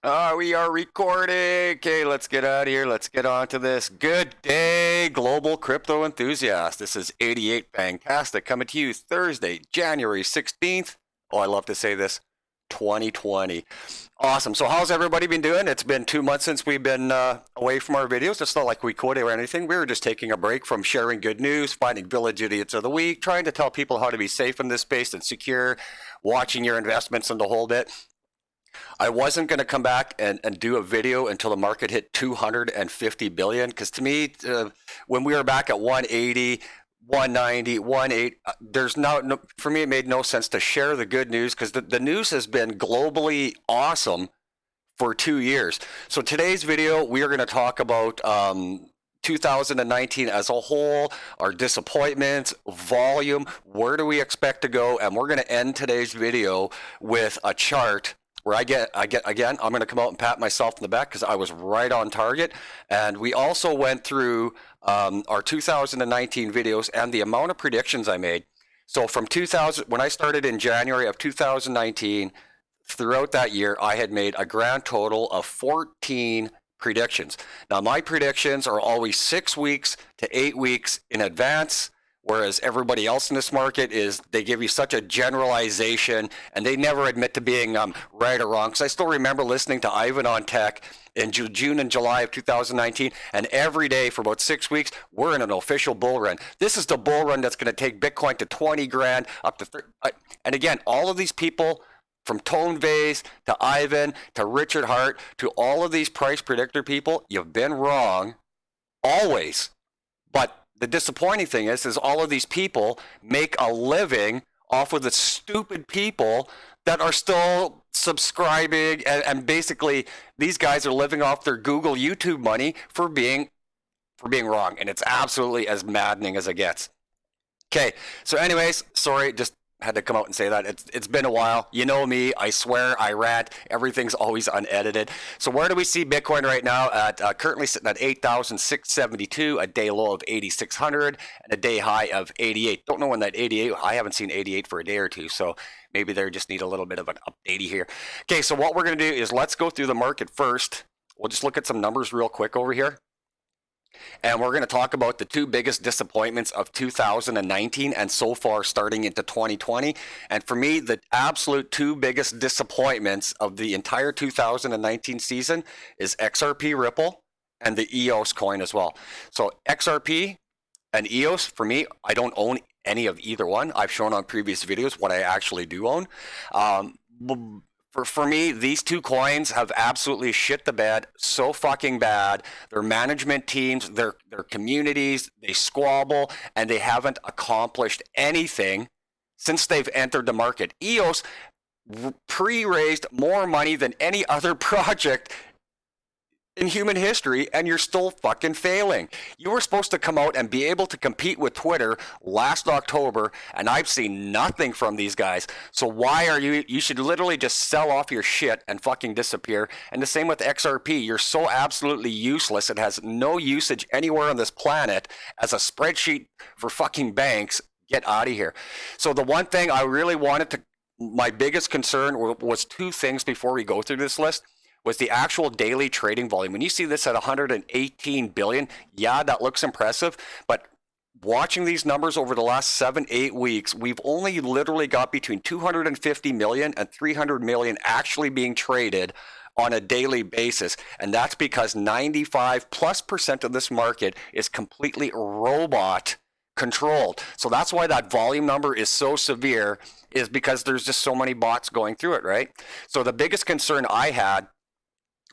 We are recording. Okay, let's get out of here. Let's get on to this. Good day, global crypto enthusiast. This is 88 Fantastic coming to you Thursday, January 16th. Oh, I love to say this, 2020. Awesome. So how's everybody been doing? It's been 2 months since we've been away from our videos. It's not like we quit or anything. We were just taking a break from sharing good news, finding village idiots of the week, trying to tell people how to be safe in this space and secure, watching your investments and the whole bit. I wasn't going to come back and do a video until the market hit 250 billion because to me, when we were back at 180, 190, 180, there's no, for me, it made no sense to share the good news because the news has been globally awesome for 2 years. So today's video, we are going to talk about 2019 as a whole, our disappointments, volume, where do we expect to go, and we're going to end today's video with a chart where I get again, I'm going to come out and pat myself in the back because I was right on target. And we also went through our 2019 videos and the amount of predictions I made. So from 2000, when I started in January of 2019, throughout that year, I had made a grand total of 14 predictions. Now, my predictions are always 6 weeks to 8 weeks in advance. Whereas everybody else in this market they give you such a generalization and they never admit to being right or wrong. Because I still remember listening to Ivan on Tech in June and July of 2019, and every day for about 6 weeks, we're in an official bull run. This is the bull run that's going to take Bitcoin to 20 grand, up to 30. And again, all of these people, from Tone Vase to Ivan to Richard Hart to all of these price predictor people, you've been wrong always. But the disappointing thing is all of these people make a living off of the stupid people that are still subscribing, and basically these guys are living off their Google, YouTube money for being wrong, and it's absolutely as maddening as it gets. Okay, so anyways, sorry, just had to come out and say that. It's been a while. You know me. I swear. I rant. Everything's always unedited. So where do we see Bitcoin right now? At currently sitting at 8,672, a day low of 8,600, and a day high of 88. Don't know when that 88. I haven't seen 88 for a day or two. So maybe they just need a little bit of an update here. Okay. So what we're gonna do is let's go through the market first. We'll just look at some numbers real quick over here. And we're going to talk about the two biggest disappointments of 2019 and so far starting into 2020. And for me, the absolute two biggest disappointments of the entire 2019 season is XRP Ripple and the EOS coin as well. So XRP and EOS, for me, I don't own any of either one. I've shown on previous videos what I actually do own. For me, these two coins have absolutely shit the bed so fucking bad. Their management teams, their communities, they squabble, and they haven't accomplished anything since they've entered the market. EOS pre-raised more money than any other project in human history, and you're still fucking failing. You were supposed to come out and be able to compete with Twitter last October, and I've seen nothing from these guys. So why are you should literally just sell off your shit and fucking disappear. And the same with XRP. You're so absolutely useless. It has no usage anywhere on this planet as a spreadsheet for fucking banks. Get out of here. So the one thing I really wanted to, my biggest concern was two things before we go through this list. Was the actual daily trading volume. When you see this at 118 billion, yeah, that looks impressive, but watching these numbers over the last 7-8 weeks, we've only literally got between 250 million and 300 million actually being traded on a daily basis. And that's because 95+% of this market is completely robot controlled. So that's why that volume number is so severe, is because there's just so many bots going through it, right? So the biggest concern I had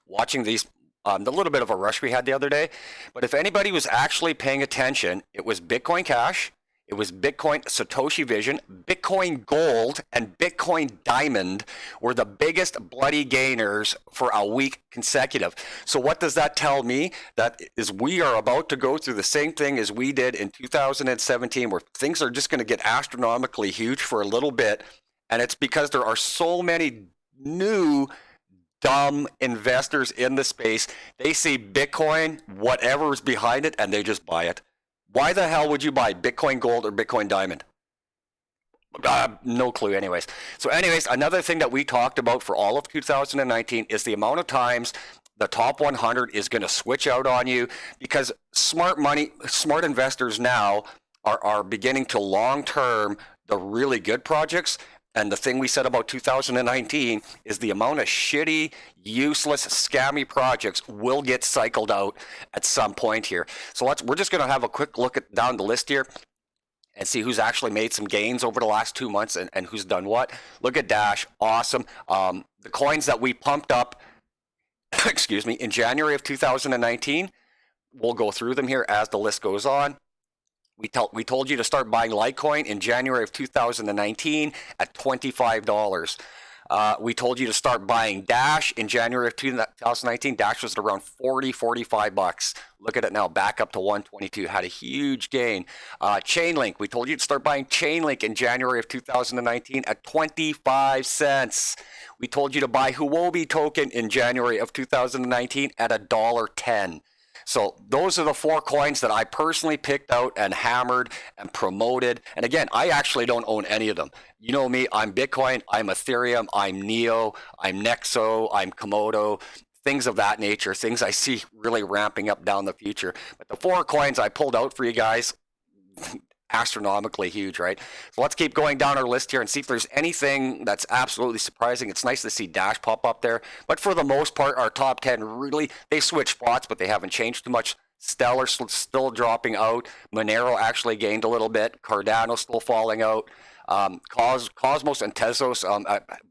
watching these, the little bit of a rush we had the other day, but if anybody was actually paying attention, it was Bitcoin Cash, it was Bitcoin Satoshi Vision, Bitcoin Gold, and Bitcoin Diamond were the biggest bloody gainers for a week consecutive. So what does that tell me? That is, we are about to go through the same thing as we did in 2017, where things are just going to get astronomically huge for a little bit, and it's because there are so many new dumb investors in the space. They see Bitcoin, whatever is behind it, and they just buy it. Why the hell would you buy Bitcoin Gold or Bitcoin Diamond? No clue anyways. So anyways, another thing that we talked about for all of 2019 is the amount of times the top 100 is going to switch out on you, because smart investors now are beginning to long term the really good projects. And the thing we said about 2019 is the amount of shitty, useless, scammy projects will get cycled out at some point here. So we're just going to have a quick look down the list here and see who's actually made some gains over the last 2 months and who's done what. Look at Dash, awesome. The coins that we pumped up, excuse me, in January of 2019, we'll go through them here as the list goes on. We told you to start buying Litecoin in January of 2019 at $25. We told you to start buying Dash in January of 2019. Dash was at around 40, 45 bucks. Look at it now, back up to 122. Had a huge gain. Chainlink, we told you to start buying Chainlink in January of 2019 at 25 cents. We told you to buy Huobi token in January of 2019 at $1.10. So those are the 4 coins that I personally picked out and hammered and promoted. And again, I actually don't own any of them. You know me, I'm Bitcoin, I'm Ethereum, I'm Neo, I'm Nexo, I'm Komodo, things of that nature, things I see really ramping up down the future. But the 4 coins I pulled out for you guys, astronomically huge, right? So let's keep going down our list here and see if there's anything that's absolutely surprising. It's nice to see Dash pop up there, but for the most part, our top 10 really, they switched spots, but they haven't changed too much. Stellar still dropping out. Monero actually gained a little bit. Cardano still falling out. Cosmos and Tezos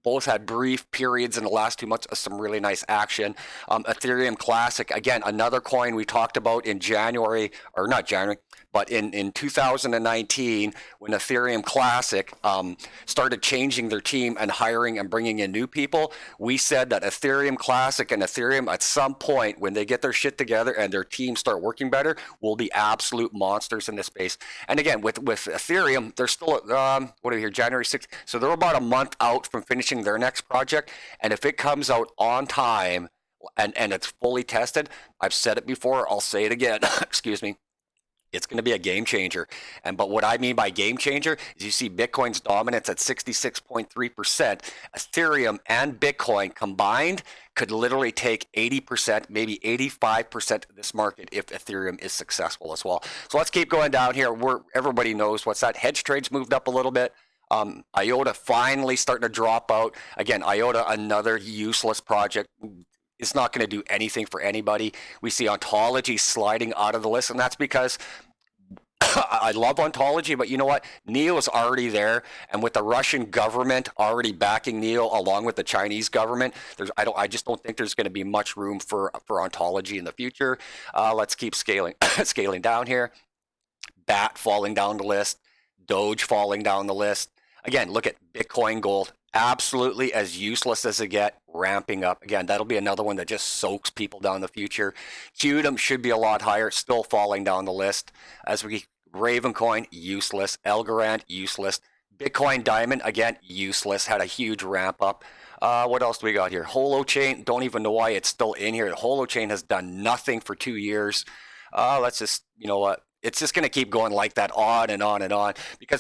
both had brief periods in the last 2 months of some really nice action. Ethereum Classic, again, another coin we talked about in January, or not January, but in 2019, when Ethereum Classic started changing their team and hiring and bringing in new people, we said that Ethereum Classic and Ethereum at some point, when they get their shit together and their teams start working better, will be absolute monsters in this space. And again, with Ethereum, they're still what are we here, January 6th? So they're about a month out from finishing their next project. And if it comes out on time and it's fully tested, I've said it before, I'll say it again, excuse me, it's going to be a game changer. But what I mean by game changer is you see Bitcoin's dominance at 66.3%. Ethereum and Bitcoin combined could literally take 80%, maybe 85% of this market if Ethereum is successful as well. So let's keep going down here. Everybody knows what's that. Hedge trades moved up a little bit. IOTA finally starting to drop out. Again, IOTA, another useless project. It's not going to do anything for anybody. We see Ontology sliding out of the list, and that's because I love Ontology, but you know what? Neo is already there, and with the Russian government already backing Neo along with the Chinese government, I just don't think there's going to be much room for Ontology in the future. Let's keep scaling down here. BAT falling down the list, Doge falling down the list. Again, look at Bitcoin Gold. Absolutely as useless as it get, ramping up. Again, that'll be another one that just soaks people down the future. Qdom should be a lot higher, still falling down the list. As we Ravencoin, useless. Elgarand, useless. Bitcoin Diamond, again, useless. Had a huge ramp up. What else do we got here? Holochain, don't even know why it's still in here. Holochain has done nothing for 2 years. Let's just, you know what? It's just going to keep going like that on and on and on.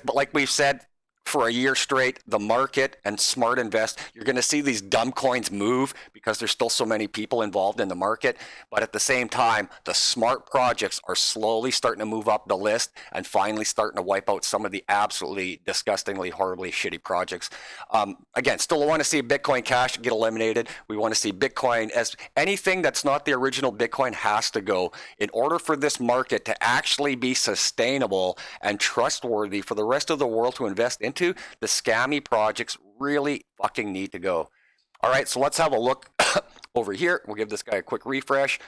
But like we've said, for a year straight, the market and smart invest, you're going to see these dumb coins move because there's still so many people involved in the market. But at the same time, the smart projects are slowly starting to move up the list and finally starting to wipe out some of the absolutely disgustingly, horribly shitty projects. Again, still want to see Bitcoin Cash get eliminated. We want to see Bitcoin as anything that's not the original Bitcoin has to go in order for this market to actually be sustainable and trustworthy for the rest of the world to invest into. The scammy projects really fucking need to go. All right, so let's have a look over here. We'll give this guy a quick refresh,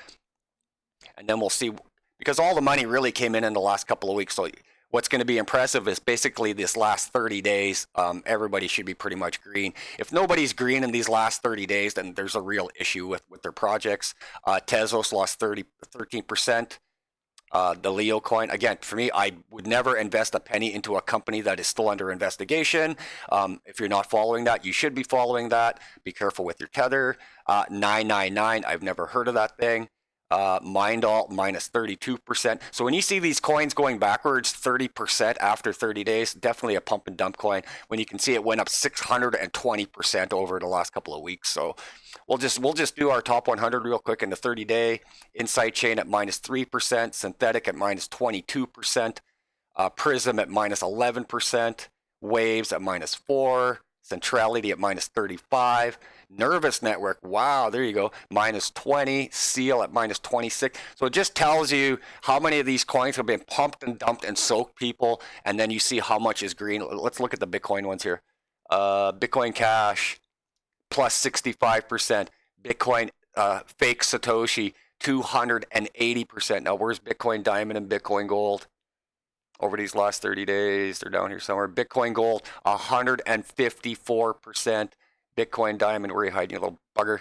and then we'll see, because all the money really came in the last couple of weeks. So what's going to be impressive is basically this last 30 days, everybody should be pretty much green. If nobody's green in these last 30 days, then there's a real issue with their projects. Tezos lost 13%. The Leo coin, again, for me, I would never invest a penny into a company that is still under investigation. If you're not following that, you should be following that. Be careful with your tether. 999, I've never heard of that thing. Mindalt minus 32%. So when you see these coins going backwards 30% after 30 days, definitely a pump and dump coin. When you can see it went up 620% over the last couple of weeks. So we'll just do our top 100 real quick in the 30-day. Insight Chain at minus 3%, Synthetic at minus 22%, Prism at minus 11%, Waves at minus 4%, Centrality at minus 35%, Nervous Network, wow, there you go, minus 20, Seal at minus 26. So it just tells you how many of these coins have been pumped and dumped and soaked, people, and then you see how much is green. Let's look at the Bitcoin ones here. Bitcoin Cash, plus 65%. Bitcoin fake Satoshi, 280%. Now, where's Bitcoin Diamond and Bitcoin Gold? Over these last 30 days, they're down here somewhere. Bitcoin Gold, 154%. Bitcoin Diamond, where are you hiding, you little bugger?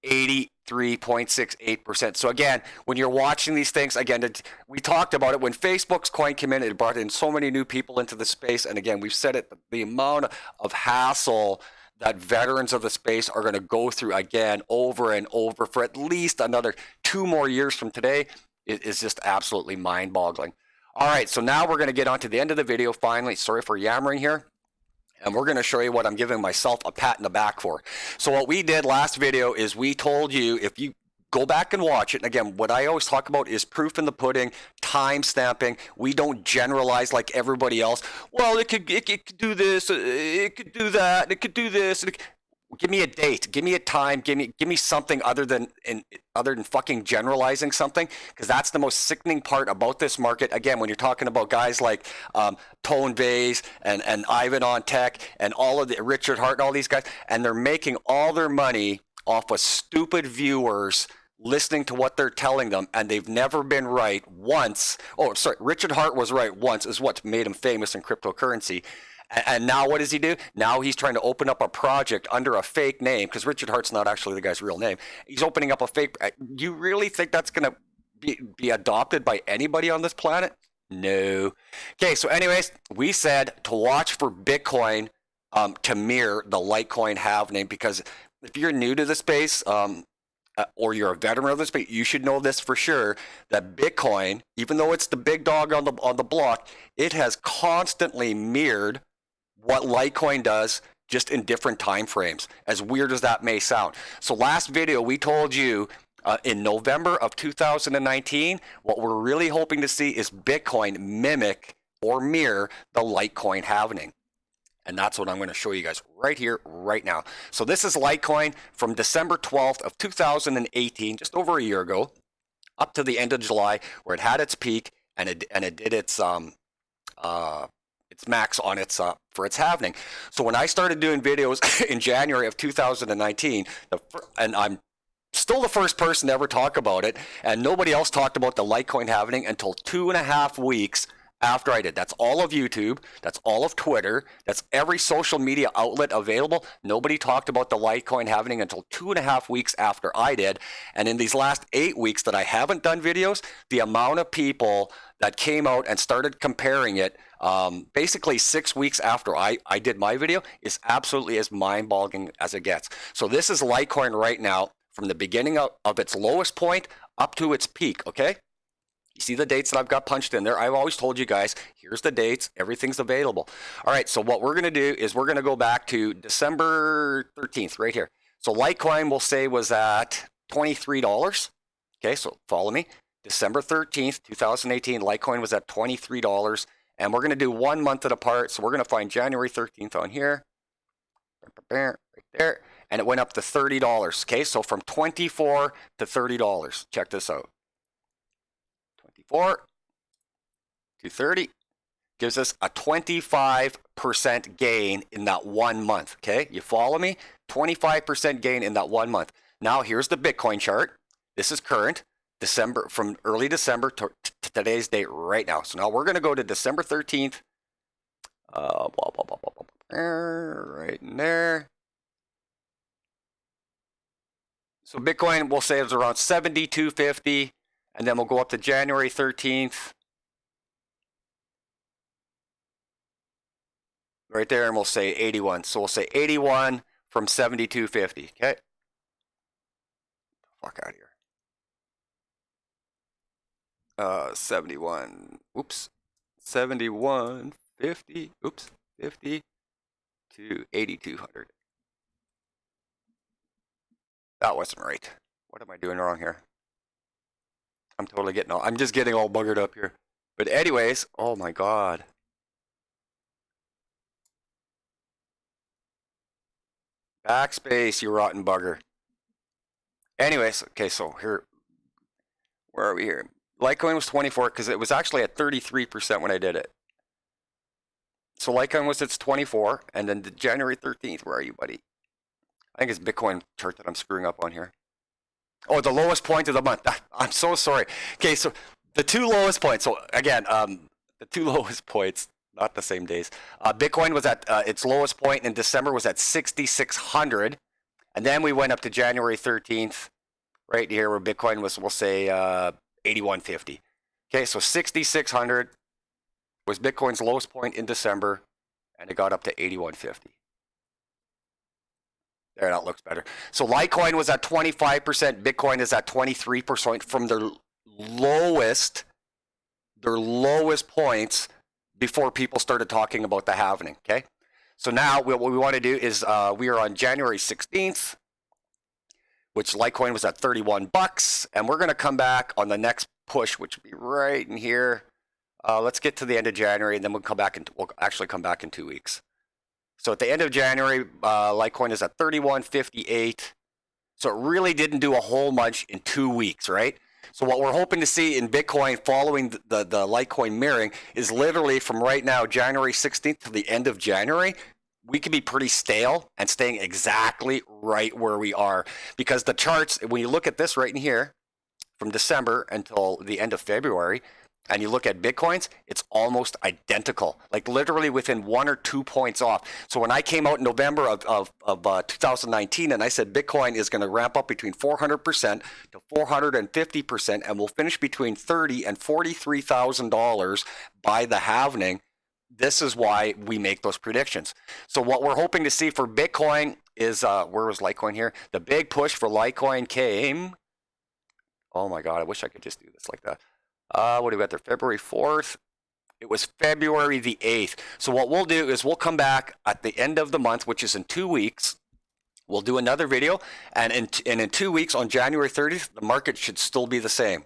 83.68%. So again, when you're watching these things, again, we talked about it. When Facebook's coin came in, it brought in so many new people into the space. And again, we've said it, the amount of hassle that veterans of the space are going to go through again over and over for at least another 2 more years from today is just absolutely mind-boggling. All right, so now we're going to get on to the end of the video finally. Sorry for yammering here. And we're going to show you what I'm giving myself a pat in the back for. So what we did last video is we told you, if you go back and watch it, and again, what I always talk about is proof in the pudding, time stamping. We don't generalize like everybody else. Well, it could do this, it could do that, it could do this. Give me a date, give me a time, give me something other than fucking generalizing something, because that's the most sickening part about this market. Again, when you're talking about guys like Tone Vays and Ivan on Tech and all of the Richard Hart and all these guys, and they're making all their money off of stupid viewers listening to what they're telling them, and they've never been right once. Oh, sorry, Richard Hart was right once, is what made him famous in cryptocurrency. And now what does he do? Now he's trying to open up a project under a fake name, because Richard Hart's not actually the guy's real name. He's opening up a fake. You really think that's going to be adopted by anybody on this planet? No. Okay, so anyways, we said to watch for Bitcoin to mirror the Litecoin halving, because if you're new to the space, or you're a veteran of this space, you should know this for sure, that Bitcoin, even though it's the big dog on the block, it has constantly mirrored what Litecoin does, just in different time frames, as weird as that may sound. So last video, we told you in November of 2019, what we're really hoping to see is Bitcoin mimic or mirror the Litecoin halving. And that's what I'm going to show you guys right here, right now. So this is Litecoin from December 12th of 2018, just over a year ago, up to the end of July, where it had its peak and it did its max on its for its halving. So when I started doing videos in January of 2019, and I'm still the first person to ever talk about it, and nobody else talked about the Litecoin halving until 2.5 weeks after I did. That's all of YouTube, that's all of Twitter, that's every social media outlet available. Nobody talked about the Litecoin halving until 2.5 weeks after I did. And in these last 8 weeks that I haven't done videos, the amount of people that came out and started comparing it, basically 6 weeks after I did my video, is absolutely as mind-boggling as it gets. So this is Litecoin right now, from the beginning of its lowest point up to its peak, okay? You see the dates that I've got punched in there. I've always told you guys, here's the dates, everything's available. All right, so what we're going to do is we're going to go back to December 13th, right here. So Litecoin, we'll say, was at $23. Okay, so follow me. December 13th, 2018, Litecoin was at $23. And we're going to do 1 month at a part. So we're going to find January 13th on here. Right there. And it went up to $30. Okay, so from $24 to $30. Check this out. 24 to 30 gives us a 25% gain in that 1 month. Okay, you follow me? 25% gain in that 1 month. Now here's the Bitcoin chart. This is current December, from early December to today's date right now. So now we're going to go to December 13th. Right in there. So Bitcoin, we'll say, is around 72.50. And then we'll go up to January 13th. Right there, and we'll say 81. So we'll say 81 from 72.50. Okay. Fuck out of here. 71. Oops. 7150. Oops. 50 to 8200. That wasn't right. What am I doing wrong here? I'm just getting all buggered up here. But anyways, oh my God. Backspace, you rotten bugger. Anyways, okay, so here, where are we here? Litecoin was 24 because it was actually at 33% when I did it. So Litecoin was its 24, and then the January 13th, where are you, buddy? I think it's Bitcoin chart that I'm screwing up on here. Oh, the lowest point of the month. I'm so sorry. Okay, so the two lowest points. So again, the two lowest points, not the same days. Bitcoin was at its lowest point in December was at 6,600, and then we went up to January 13th, right here where Bitcoin was, we'll say 8150. Okay, so 6,600 was Bitcoin's lowest point in December, and it got up to 8150. There, that looks better. So Litecoin was at 25%. Bitcoin is at 23% from their lowest points before people started talking about the halving. Okay. So now what we want to do is we are on January 16th, which Litecoin was at 31 bucks, and we're going to come back on the next push, which would be right in here. Let's get to the end of January, and then we'll actually come back in 2 weeks. So at the end of January, Litecoin is at 31.58. So it really didn't do a whole much in 2 weeks, right? So what we're hoping to see in Bitcoin following the Litecoin mirroring is literally from right now, January 16th to the end of January, we could be pretty stale and staying exactly right where we are. Because the charts, when you look at this right in here, from December until the end of February, and you look at Bitcoins, it's almost identical, like literally within 1 or 2 points off. So when I came out in November of 2019 and I said Bitcoin is going to ramp up between 400% to 450% and will finish between $30,000 and $43,000 by the halving, this is why we make those predictions. So what we're hoping to see for Bitcoin is, where was Litecoin here? The big push for Litecoin came, oh my God, I wish I could just do this like that. What do we got there? February 4th. It was February the 8th. So what we'll do is we'll come back at the end of the month, which is in 2 weeks. We'll do another video. And in 2 weeks, on January 30th, the market should still be the same.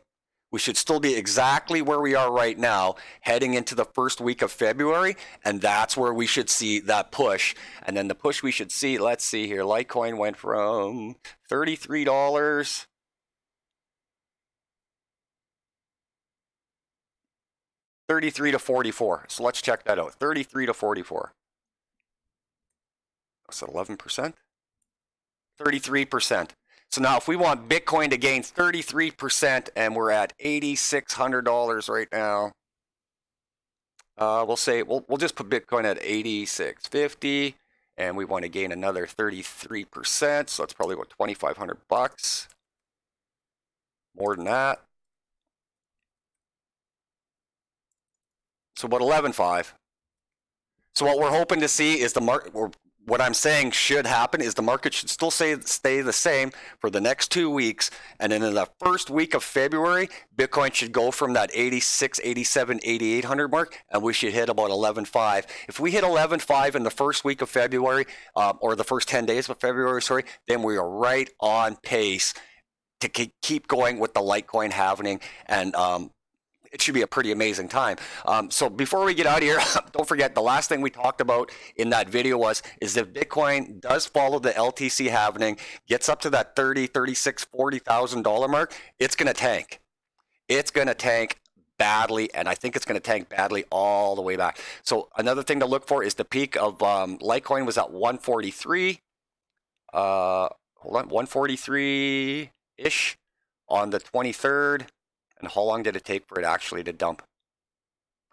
We should still be exactly where we are right now, heading into the first week of February. And that's where we should see that push. And then the push we should see, let's see here. Litecoin went from $33. $33 to $44. So let's check that out. $33 to $44. What's that, 11%? 33%. So now if we want Bitcoin to gain 33% and we're at $8,600 right now, we'll say we'll just put Bitcoin at 8,650 and we want to gain another 33%. So that's probably what, 2,500 bucks. More than that. So about 11.5. So what we're hoping to see is the market, or what I'm saying should happen is the market should still stay the same for the next 2 weeks. And then in the first week of February, Bitcoin should go from that 86, 87, 8,800 mark, and we should hit about 11.5. If we hit 11.5 in the first week of February, or the first 10 days of February, sorry, then we are right on pace to keep going with the Litecoin halving, and it should be a pretty amazing time. So before we get out of here, don't forget the last thing we talked about in that video is if Bitcoin does follow the LTC halving, gets up to that $30,000, $36,000, $40,000 mark, it's going to tank. It's going to tank badly, and I think it's going to tank badly all the way back. So another thing to look for is the peak of Litecoin was at 143. Hold on, 143-ish on the 23rd. And how long did it take for it actually to dump?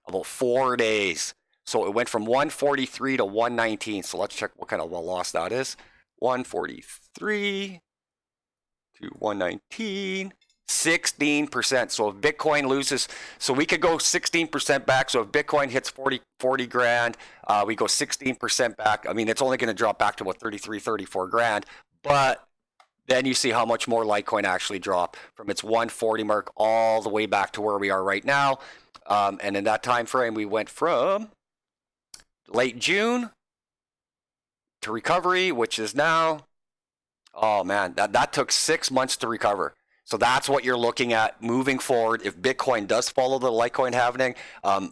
About 4 days. So it went from 143 to 119. So let's check what kind of a loss that is. 143 to 119. 16%. So if Bitcoin loses, so we could go 16% back. So if Bitcoin hits 40 grand, we go 16% back. I mean, it's only going to drop back to about 33, 34 grand. But then you see how much more Litecoin actually dropped from its 140 mark all the way back to where we are right now. And in that time frame, we went from late June to recovery, which is now, oh man, that took 6 months to recover. So that's what you're looking at moving forward. If Bitcoin does follow the Litecoin halving,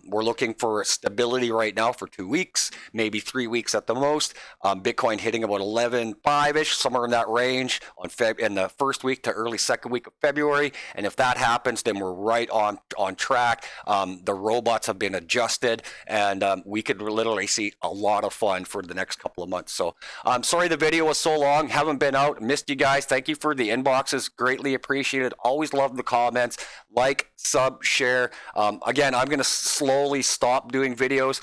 we're looking for stability right now for 2 weeks, maybe 3 weeks at the most. Bitcoin hitting about 11.5-ish, somewhere in that range in the first week to early second week of February. And if that happens, then we're right on track. The robots have been adjusted, and we could literally see a lot of fun for the next couple of months. So I'm sorry the video was so long. Haven't been out. Missed you guys. Thank you for the inboxes. Greatly appreciated. Always love the comments. Like, sub, share. Again, I'm going to slowly stop doing videos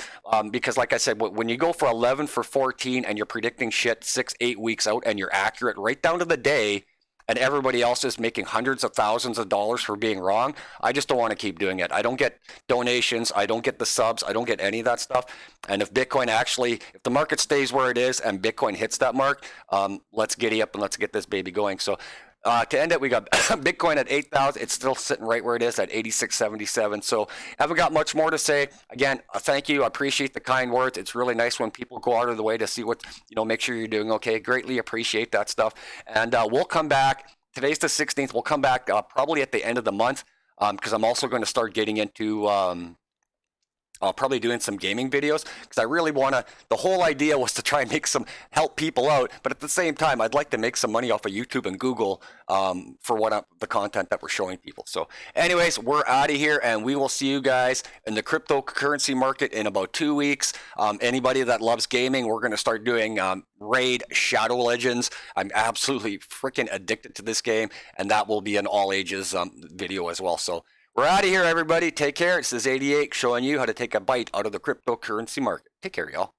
because, like I said, when you go for 11 for 14 and you're predicting shit 6-8 weeks out and you're accurate right down to the day, and everybody else is making hundreds of thousands of dollars for being wrong, I just don't want to keep doing it. I don't get donations. I don't get the subs. I don't get any of that stuff. And if Bitcoin actually, if the market stays where it is and Bitcoin hits that mark, let's giddy up and let's get this baby going. So to end it, we got Bitcoin at 8,000. It's still sitting right where it is at 86.77. So haven't got much more to say. Again, thank you. I appreciate the kind words. It's really nice when people go out of the way to see what, make sure you're doing okay. Greatly appreciate that stuff. And we'll come back. Today's the 16th. We'll come back probably at the end of the month because I'm also going to start getting into probably doing some gaming videos because I really want to, the whole idea was to try and help people out, but at the same time, I'd like to make some money off of YouTube and Google for the content that we're showing people. So anyways, we're out of here and we will see you guys in the cryptocurrency market in about 2 weeks. Anybody that loves gaming, we're going to start doing Raid Shadow Legends. I'm absolutely freaking addicted to this game, and that will be an all ages video as well. So we're out of here, everybody. Take care. This is 88 showing you how to take a bite out of the cryptocurrency market. Take care, y'all.